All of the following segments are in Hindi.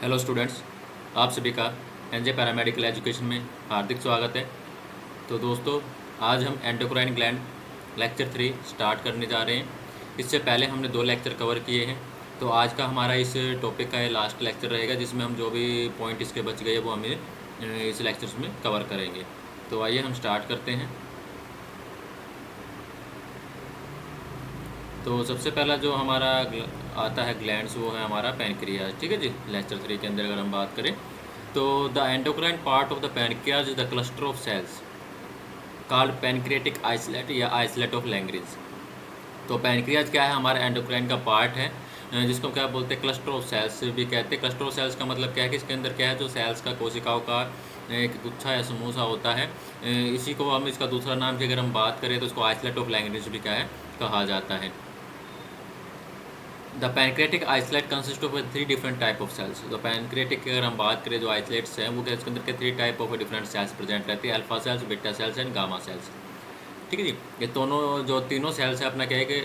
हेलो स्टूडेंट्स, आप सभी का एनजे पैरामेडिकल एजुकेशन में हार्दिक स्वागत है। तो दोस्तों, आज हम एंडोक्राइन ग्लैंड लेक्चर 3 स्टार्ट करने जा रहे हैं। इससे पहले हमने 2 लेक्चर कवर किए हैं, तो आज का हमारा इस टॉपिक का ये लास्ट लेक्चर रहेगा, जिसमें हम जो भी पॉइंट इसके बच गए वो हमें इस लेक्चर्स में कवर करेंगे। तो आइए हम स्टार्ट करते हैं। तो सबसे पहला जो हमारा आता है ग्लैंड्स, वो है हमारा पैनक्रियाज। ठीक है जी, लेक्चर 3 के अंदर अगर हम बात करें तो the endocrine part of the pancreas is the cluster of cells called pancreatic islet या आइसलेट ऑफ लैंग्रेंज। तो पैनक्रियाज क्या है, हमारा एंडोक्राइन का पार्ट है, जिसको क्या बोलते हैं, क्लस्टर ऑफ सेल्स भी कहते हैं। क्लस्टर ऑफ सेल्स का मतलब क्या है कि इसके अंदर क्या है, जो सेल्स का कोशिकाओं का एक गुच्छा या समूह सा होता है। इसी को हम, इसका दूसरा नाम की अगर हम बात करें तो इसको आइसलेट ऑफ लैंग्रेंज भी क्या है कहा जाता है। The pancreatic islet consist of 3 different type of cells. तो पैनक्रेटिक की अगर हम बात करें, जो आइसलेट्स हैं वो क्या, इसके अंदर के 3 type of different cells present रहती है, alpha cells, beta cells and gamma cells. ठीक है जी, ये दोनों जो तीनों सेल्स है अपना क्या है कि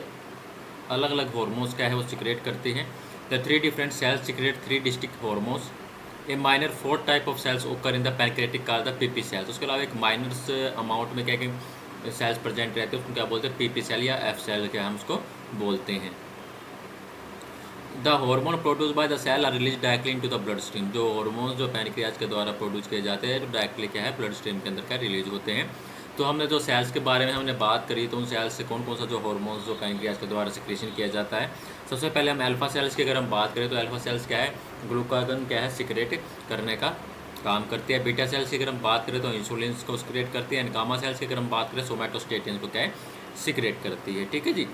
अलग अलग हार्मोन्स क्या है वो सिक्रेट करती हैं। The 3 different cells secrete 3 distinct hormones. A minor 4 type of cells occur in the pancreatic called the PP cells. उसके अलावा एक माइनर्स अमाउंट में क्या कि सेल्स प्रेजेंट रहते हैं, उसको क्या बोलते हैं, पीपी सेल या एफ सेल क्या हम उसको बोलते हैं। The hormone produce by the cell are release directly into the blood stream. जो हार्मोन्स जो पैनक्रियाज के द्वारा प्रोड्यूस किए जाते हैं, तो डायरेक्टली क्या है ब्लड स्ट्रीम के अंदर क्या रिलीज होते हैं। तो हमने जो सेल्स के बारे में हमने बात करी, तो उन सेल्स से कौन कौन सा जो हार्मोन्स जो पैनक्रियाज के द्वारा सिक्रेशन किया जाता है। सबसे पहले हम अल्फा सेल्स की अगर हम बात करें तो अल्फा सेल्स क्या है, ग्लूकागन क्या है सिक्रेट करने का काम करती है। बीटा सेल्स की अगर हम बात करें तो इंसुलिन को सिक्रेट करती है। एंड गामा सेल्स की अगर हम बात करें सोमैटोस्टेटिन को क्या है सिक्रेट करती है। ठीक है जी,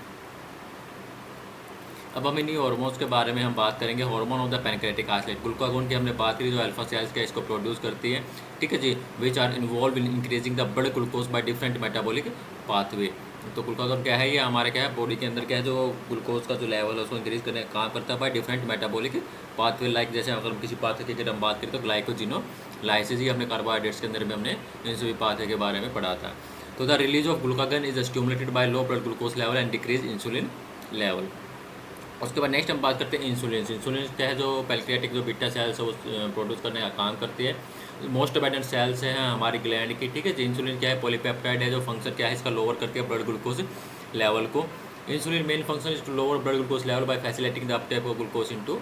अब हम इन्हीं हार्मोन्स के बारे में हम बात करेंगे। Hormone of the pancreatic islet, glucagon की हमने बात करी, जो अल्फा सेल्स का इसको प्रोड्यूस करती है। ठीक है जी, which are involve in increasing the blood glucose by different metabolic pathway. तो ग्लूकागोन क्या है, ये हमारे क्या है बॉडी के अंदर क्या है, जो ग्लूकोज का जो लेवल है उसको इंक्रीज करने का काम करता है bye different metabolic pathway. Like जैसे अगर हम किसी पाथवे की अगर हम बात करें तो ग्लाइकोजिनोलाइसिस, ही अपने कार्बोहाइड्रेट्स के अंदर भी हमने इन सभी पाथवे के बारे में पढ़ा था। तो the release of glucagon is stimulated by low blood glucose level and decrease insulin level. उसके बाद नेक्स्ट हम बात करते हैं इंसुलिन। इंसुलिन क्या है, जो पैनक्रियाटिक जो बीटा सेल्स है वो प्रोड्यूस करने का काम करती है। मोस्ट अबेंडेंट सेल्स हैं हमारी ग्लैंड की। ठीक है जी, इंसुलिन क्या है, पॉलीपेप्टाइड है, जो फंक्शन क्या है इसका लोअर करती है ब्लड ग्लूकोज लेवल को। Insulin main function is to lower blood glucose level by facilitating the uptake of glucose into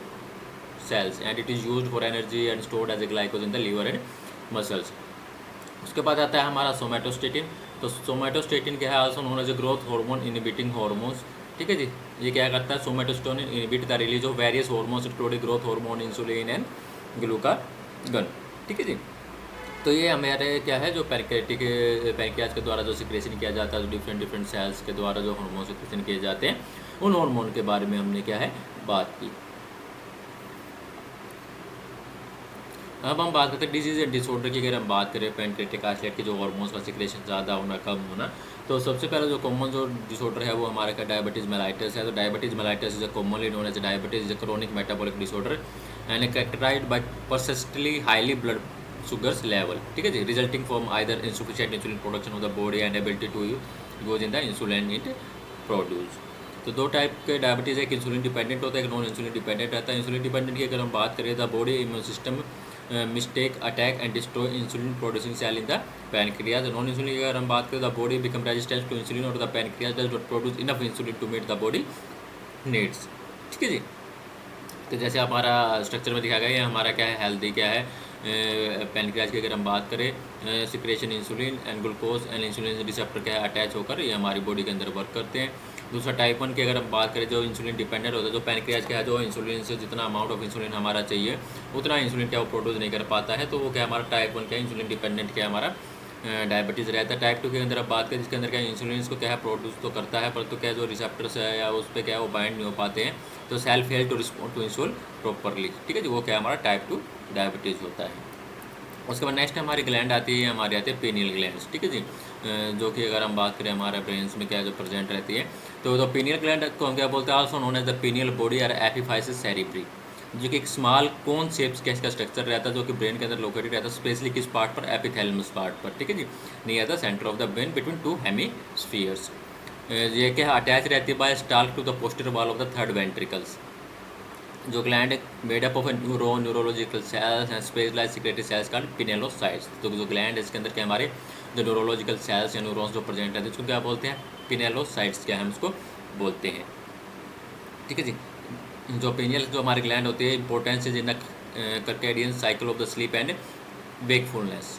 cells and it is used for energy and stored as a glycogen in the liver and muscles. उसके बाद आता है हमारा सोमैटोस्टेटिन। तो सोमैटोस्टेटिन क्या है, also known as a growth hormone inhibiting hormones. ठीक है जी, ये क्या करता है, somatostatin inhibit the release of various hormones including growth hormone, insulin and glucagon. ठीक है जी, तो ये हमारे क्या है, जो पैनक्रियाज के द्वारा जो सिक्रेशन किया जाता है, जो डिफरेंट सेल्स के द्वारा जो हार्मोन सिक्रेशन किए जाते हैं, उन हार्मोन के बारे में हमने क्या है बात की। अब हम बात करते हैं डिजीज एंड डिसऑर्डर की। अगर हम बात करें पैनक्रेटिक आइसलेट की जो हार्मोन्स का सिक्रेशन ज़्यादा होना कम होना, तो सबसे पहले जो कॉमन जो डिसऑर्डर है वो हमारा का डायबिटीज़ मेलाइटस है। तो diabetes mellitus is commonly known as diabetes is chronic metabolic disorder and characterised by persistently highly blood sugars level. ठीक है जी, resulting from either insufficient insulin production of the body and ability to use in the insulin it produce. तो 2 टाइप के डायबिटीज़ है, एक इंसुलिन डिपेंडेंट होता है, एक नॉन इंसुलिन डिपेंडेंट रहता है। इंसुलिन डिपेंडेंट की अगर हम बात करें, the body immune system mistake attack and destroy insulin producing cell in the pancreas. Non insulin की अगर हम बात करें, the body become resistance to insulin और the pancreas does not produce enough insulin to meet the body needs. ठीक है जी, तो जैसे हमारा स्ट्रक्चर में दिखा गया है, हमारा क्या है हेल्दी क्या है, पैनक्रियाज की अगर हम बात करें, secretion insulin and glucose and insulin receptor क्या है अटैच होकर ये हमारी बॉडी के अंदर वर्क करते हैं। दूसरा टाइप 1 की अगर हम बात करें, जो इंसुलिन डिपेंडेंट होता है, जो पैनक्रियाज क्या है, जो इंसुलिन से जितना अमाउंट ऑफ इंसुलिन हमारा चाहिए उतना इंसुलिन क्या वो प्रोड्यूस नहीं कर पाता है, तो वो क्या हमारा टाइप 1 क्या इंसुलिन डिपेंडेंट क्या हमारा डायबिटीज़ रहता है। टाइप 2 के अंदर अब बात करें, जिसके अंदर क्या इंसुलिन को क्या है प्रोड्यूस तो करता है, परंतु क्या जो रिसेप्टर्स है या उस पर क्या वो बाइंड नहीं हो पाते हैं, तो cell fail to respond to insulin properly. ठीक है जी, वो क्या हमारा टाइप 2 डायबिटीज़ होता है। उसके बाद नेक्स्ट हमारी ग्लैंड आती है, हमारी आती है पीनियल ग्लैंड्स। ठीक है जी, जो कि अगर हम बात करें हमारे ब्रेन्स में क्या जो प्रेजेंट रहती है, तो पीनियल ग्लैंड को हम क्या बोलते हैं, also known as the pineal body और एपिफाइसिस सेरिब्री, जो कि एक स्मॉल कोन शेप्स का इसका स्ट्रक्चर रहता है, जो कि ब्रेन के अंदर लोकेटेड रहता है, स्पेशली किस पार्ट पर, एपिथैलेमस पार्ट पर। ठीक है जी, near the centre of the brain between 2 hemispheres. ये क्या अटैच रहती है by stalk to the posterior wall of the 3rd ventricles. जो gland made up of neurological cells and specialize secretory cells का पिनेलोसाइट्स। तो जो ग्लैंड है इसके अंदर क्या हमारे जो न्यूरोलॉजिकल सेल्स या न्यूरॉन्स जो प्रेजेंट है उसको क्या बोलते हैं, पिनेलोसाइट्स क्या हम उसको बोलते हैं। ठीक है जी। जो पिनियल जो हमारी ग्लैंड होती है importance is in the circadian cycle of the sleep and wakefulness.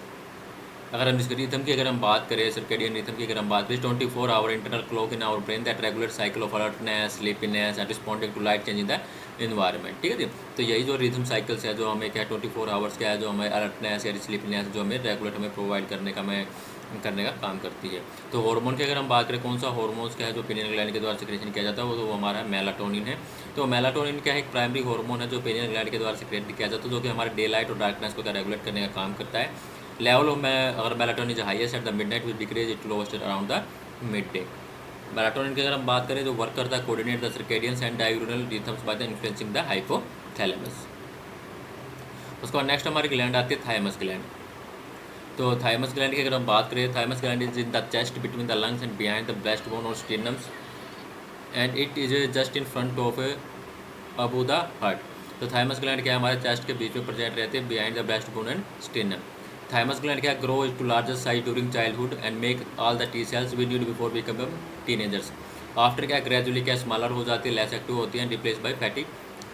अगर हम इसके रिथम की अगर हम बात करें, सर्कैडियन रिथम की अगर हम बात करें, 24 hour internal clock in our brain that regular cycle of alertness, sleepiness and responding to light change in the environment. ठीक है जी। तो यही जो रिथम साइकिल्स है जो हमें क्या 24 आवर्स क्या है जो हमें अलर्टनेस या स्लीपीनेस जो हमें रेगुलर हमें प्रोवाइड करने का काम करती है। तो हार्मोन की अगर हम बात करें, कौन सा हार्मोन्स क्या है जो पिनियल ग्लैंड के द्वारा सिक्रेशन किया जाता है, वो तो वो हमारा मेलाटोनिन है। तो मेलाटोनिन क्या है, एक प्राइमरी हार्मोन है जो पिनियल ग्लैंड के द्वारा सिक्रेट किया जाता है, जो कि हमारे डे लाइट और डार्कनेस को क्या रेगुलेट करने का काम करता है। लेवल ऑफ अगर melatonin is highest at the midnight will decrease it lowest around the midday. Melatonin की अगर हम बात करें जो वर्क करता है coordinate the circadian and diurnal rhythms by the influencing the hypothalamus. उसके बाद नेक्स्ट हमारी ग्लैंड आती है थाइमस ग्लैंड। तो थाइमस ग्लैंड की अगर हम बात करें, thymus gland is in the chest between the lungs and behind the breast bone और sternums and it is just in front of above the heart. तो थाइमस ग्लैंड क्या है, हमारे चेस्ट के बीच में प्रेजेंट रहते हैं behind the breast bone and sternum. Thymus gland क्या grow to larger size during childhood and make all the T cells we need before become teenagers. After क्या ग्रेजुअली क्या स्मॉलर हो जाती है, लेस एक्टिव होती है, रिप्लेस बाय फैटी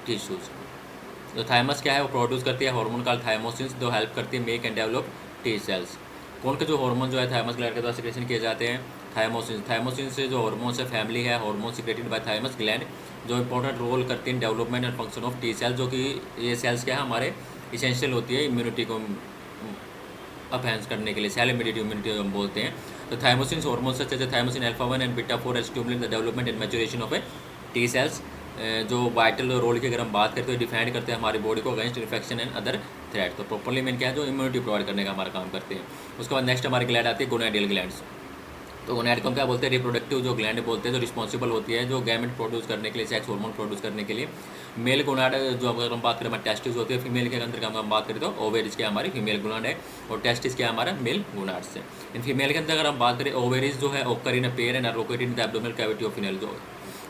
टिश्यूज। तो थाइमस क्या है, वो प्रोड्यूस करती है हार्मोन कॉल्ड थाइमोसिन्स जो हेल्प करती है make and develop T cells. कौन के जो हार्मोन जो है थाइमस ग्लैंड के द्वारा सिक्रेशन किए जाते हैं, थाइमोसिन्स। थाइमोसिन्स से जो हार्मोन से फैमिली है hormone secreted by thymus gland जो इंपॉर्टेंट रोल करती हैं development and function of T cells, जो कि ये सेल्स क्या है हमारे इसेंशियल होती है इम्यूनिटी को अपहेंस करने के लिए, सेल इम्यूनिटी हम बोलते हैं। तो thymosins hormone such as thymosin alpha 1 and beta 4 stimulate the development and maturation of a T cells, जो वाइटल रोल की अगर हम बात करते हैं डिफाइंड करते हैं हमारी बॉडी को against infection and other threat. तो प्रॉपर्ली मेन क्या है जो इम्यूनिटी प्रोवाइड करने का हमारा काम करते हैं। उसके बाद नेक्स्ट हमारी ग्लैंड आती है गोनाडियल ग्लैंड्स। तो गोनाड को हम क्या बोलते हैं, रिप्रोडक्टिव जो ग्लैंड बोलते हैं, जो रिस्पॉन्सिबल होती है जो गैमेट प्रोड्यूस करने के लिए, सेक्स हार्मोन प्रोड्यूस करने के लिए। मेल गोनाड जो अगर हम बात करें हमारे टेस्टिस होती है, फीमेल के अंदर हम बात करें तो ओवेरिज क्या हमारी फीमेल गोनाड है और टेस्टिस क्या हमारा मेल गोनाड से। इन फीमेल के अंदर अगर हम बात करें ओवेरिज जो है ओकर in pair and located in the abdominal cavity of female.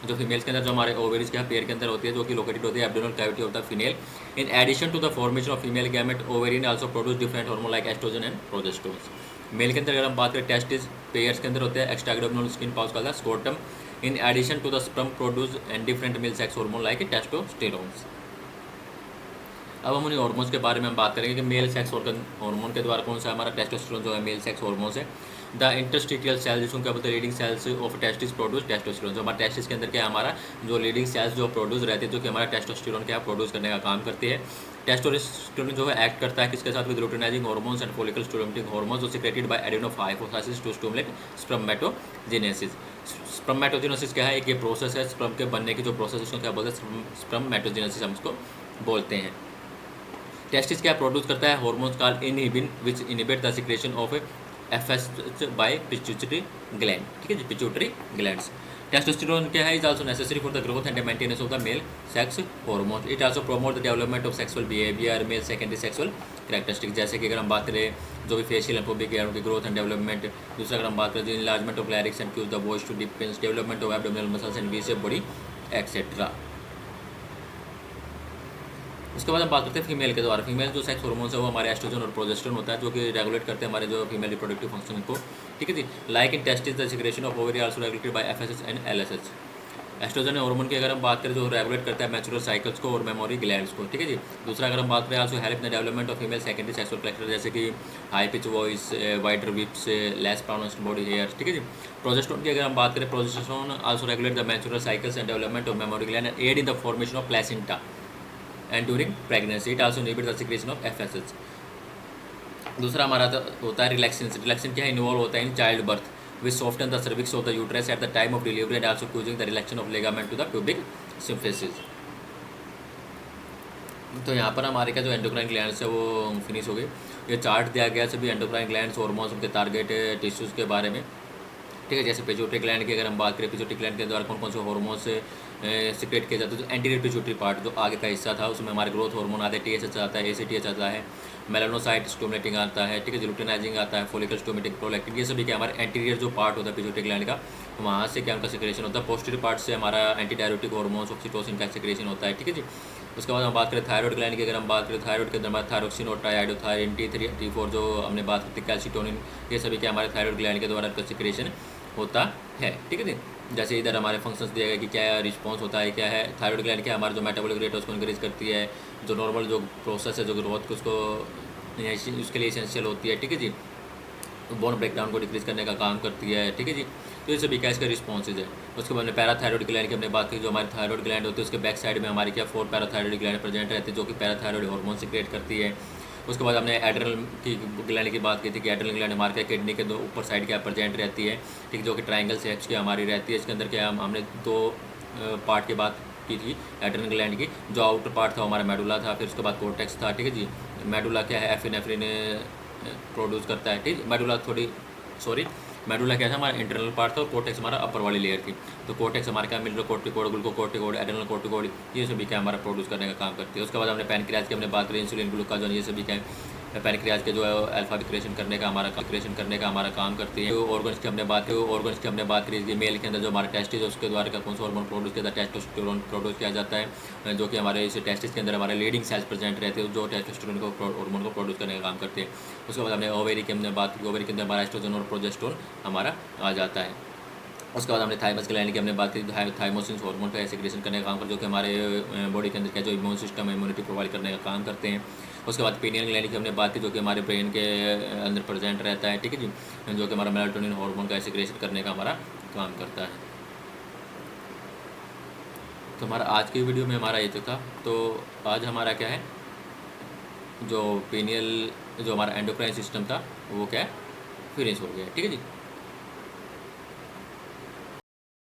जो फीमेल्स के अंदर जो हमारे ओवेरीज क्या पेयर के अंदर होती है जो कि लोकेटेड होती है abdominal cavity of the female. In addition to the formation of female gamete ovaries also produce different hormone like oestrogen and progesterone. Male के अंदर अगर हम बात करें टेस्टिस पेयर्स के अंदर होते हैं extra abdominal skin pouch called the scrotum. In addition to the sperm produce and different male sex hormone like testosterone. अब हम उन्हीं हार्मोन्स के बारे में हम बात करेंगे कि मेल सेक्स हार्मोन के द्वारा कौन सा हमारा टेस्टोस्टेरोन जो है मेल सेक्स हार्मोन है। द इंटरस्टिशियल सेल जिसको क्या बोलते हैं Leydig cells of testis produce testosterone. जो हमारा टेस्टिस के अंदर क्या है हमारा जो लीडिंग सेल्स जो प्रोड्यूस रहते हैं जो कि हमारा टेस्टोस्टेरोन क्या प्रोड्यूस करने का काम करते हैं। टेस्टोस्टेरोन जो है एक्ट करता है किसके साथ, with luteinising hormones and follicle stimulating hormones जो secreted by adenohypophysis to stimulate spermatogenesis. Spermatogenesis क्या है, एक ये प्रोसेस है स्पर्म के बनने की जो प्रोसेस उसको क्या बोलते हैं स्पर्मेटोजेनेसिस हम उसको बोलते हैं। टेस्टिस क्या प्रोड्यूस करता है hormones called inhibin which inhibit the secretion of FSH by pituitary gland. ठीक है जी, पिट्यूटरी ग्लैंड्स। टेस्टोस्टेरोन क्या है, is also necessary for the growth and maintenance of the male sex hormone. It also promote the development of sexual behaviour male secondary sexual characteristic. जैसे कि अगर हम बात करें जो भी फेशियल एंड पुबिक हेयर की ग्रोथ एंड डेवलपमेंट। दूसरा अगर हम बात करें enlargement of larynx and causes the voice to deepen, development of abdominal muscles and V shape body etcetera. उसके बाद हम बात करते हैं फीमेल के द्वारा। फीमेल जो सेक्स हार्मोन्स है वो हमारे एस्ट्रोजन और प्रोजेस्टेरोन होता है जो कि रेगुलेट करते हैं हमारे जो फीमेल रिप्रोडक्टिव फंक्शन को। ठीक है जी, like in testis the secretion of ovary also regulated by FSH and LSH. Oestrogen hormone की अगर हम बात करें जो रेगुलेट करता है मैचुरल साइकिल्स को और मेमोरी ग्लैंड्स को। ठीक है जी। दूसरा अगर हम बात करें also help in the development of female secondary sexual character जैसे कि high pitch voice, wider hips, less pronounced body hair. ठीक है जी। प्रोजेस्टेरोन की अगर हम बात करें, progesterone also regulate the menstrual cycles and development of mammary gland and aid in the formation of placenta and during pregnancy. It also inhibit the secretion of FSH. दूसरा हमारा होता है रिलैक्सिन। रिलैक्सिन क्या है, इन्वॉल्व होता है in child birth which soften the cervix of the uterus at the time of delivery and also causing the relaxation of ligament to the pubic symphysis. तो यहाँ पर हमारे क्या जो एंडोक्राइन ग्लैंड्स है वो फिनिश हो गई। ये चार्ट दिया गया सभी एंडोक्राइन ग्लैंड्स हार्मोन्स उनके टारगेट टिश्यूज़ के बारे में। ठीक है, जैसे पिट्यूटरी ग्लैंड की अगर हम बात करें, पिट्यूटरी ग्लैंड के द्वारा कौन कौन से हार्मोन्स सिक्रेट किया जाता है। जो एंटीरियर पिट्यूटरी पार्ट जो आगे का हिस्सा था उसमें हमारे ग्रोथ हार्मोन आते हैं, TSH आता है, ACTH आता है, मेलानोसाइट स्टिमुलेटिंग आता है, ठीक है, लुटिनाइजिंग आता है, फॉलिकल स्टिमुलेटिंग प्रोलैक्टिन, ये सभी क्या हमारे एंटीरियर जो पार्ट होता है पिट्यूटरी ग्लैंड का, वहाँ से क्या उनका सिक्रेशन होता है। पोस्टीरियर पार्ट से हमारा एंटी डायरेटिक हार्मोन्स ऑक्सीटोसिन का सिक्रेशन होता है, ठीक है जी। उसके बाद हम बात करें थायराइड ग्लैंड की, अगर हम बात करें थायराइड के अंदर हमारा थायरोक्सिन होता है, आइडोथायरिन, T3 T4 जो हमने बात की थी, कैल्सिटोनिन, ये सभी क्या हमारे थायराइड ग्लैंड के द्वारा इनका सिक्रेशन होता है, ठीक है जी। जैसे इधर हमारे फंक्शंस दिया गया कि क्या रिस्पॉन्स होता है, क्या है थायराइड ग्लैंड, क्या हमारा जो मेटाबॉलिक रेट है उसको इंक्रीज करती है, जो नॉर्मल जो प्रोसेस है जो ग्रोथ को उसको उसके लिए इसेंशियल होती है, ठीक है जी। बोन ब्रेकडाउन को डिक्रीज करने का काम करती है, ठीक है जी। तो ये सभी क्या इसका रिस्पॉन्सेज है। उसके बाद में पैराथायरॉयड ग्लैंड की हमने बात की, जो हमारी थायरॉयड ग्लैंड होती है उसके बैक साइड में हमारी क्या 4 पैराथायरॉयड ग्लैंड प्रेजेंट रहती है, जो कि पैराथायरॉयड हार्मोन सिक्रेट करती है। उसके बाद हमने एड्रेनल की ग्लैंड की बात की थी कि एड्रेनल ग्लैंड हमारे क्या किडनी के दो ऊपर साइड क्या प्रेजेंट रहती है, ठीक, जो कि ट्राइंगल शेप्स की हमारी रहती है। इसके अंदर क्या हमने दो पार्ट की बात की थी एड्रेनल ग्लैंड की। जो आउटर पार्ट था हमारा मेडुला था, फिर उसके बाद कोर्टेक्स था, ठीक है जी। मेडुला क्या है एफिनेफ्रिन प्रोड्यूस करता है, ठीक। मेडुला क्या था हमारा इंटरनल पार्ट था और कोर्टेक्स हमारा अपर वाली लेयर थी। तो कोर्टेक्स हमारे क्या मिनरल कोर्टिकोड, ग्लूकोकोर्टिकोड, एड्रेनल कोर्टिकोड, ये सभी क्या हमारा प्रोड्यूस करने का काम करती है। उसके बाद हमने पैनक्रियाज की हमने बात करी, इंसुलिन, ग्लूकागोन, ये सभी क्या है पैनक्रियाज के जो है अल्फा क्रिएशन करने का हमारा काम करती है। ऑर्गन्स की हमने बात करी, मेल के अंदर जो हमारा टेस्टिस है उसके द्वारा का कौन सा हार्मोन प्रोड्यूस किया जाता है, टेस्टोस्टेरोन प्रोड्यूस किया जाता है, जो कि हमारे इस टेस्टिस के अंदर हमारे लीडिंग सेल्स प्रेजेंट रहते हैं जो टेस्टोस्टेरोन को हार्मोन को प्रोड्यूस करने का काम करते हैं। उसके बाद हमने ओवेरी की हमने बात की, ओवेरी के अंदर हमारा एस्ट्रोजन और प्रोजेस्टेरोन हमारा आ जाता है। उसके बाद हमने थाइमस ग्लैंड की हमने बात की, थाइमोसिन हार्मोन का सिक्रेशन करने का काम करते, जो कि हमारे बॉडी के अंदर क्या जो इम्यून सिस्टम है इम्यूनिटी प्रोवाइड करने का काम करते हैं। उसके बाद पीनियल ग्लैंड की हमने बात की, जो कि हमारे ब्रेन के अंदर प्रेजेंट रहता है, ठीक है जी, जो कि हमारा मेलाटोनिन हार्मोन का सिक्रेशन करने का हमारा काम करता है। तो हमारा आज की वीडियो में हमारा ये तो था। तो आज हमारा क्या है जो पीनियल जो हमारा एंडोक्राइन सिस्टम था वो क्या है फिनिश हो गया, ठीक है जी।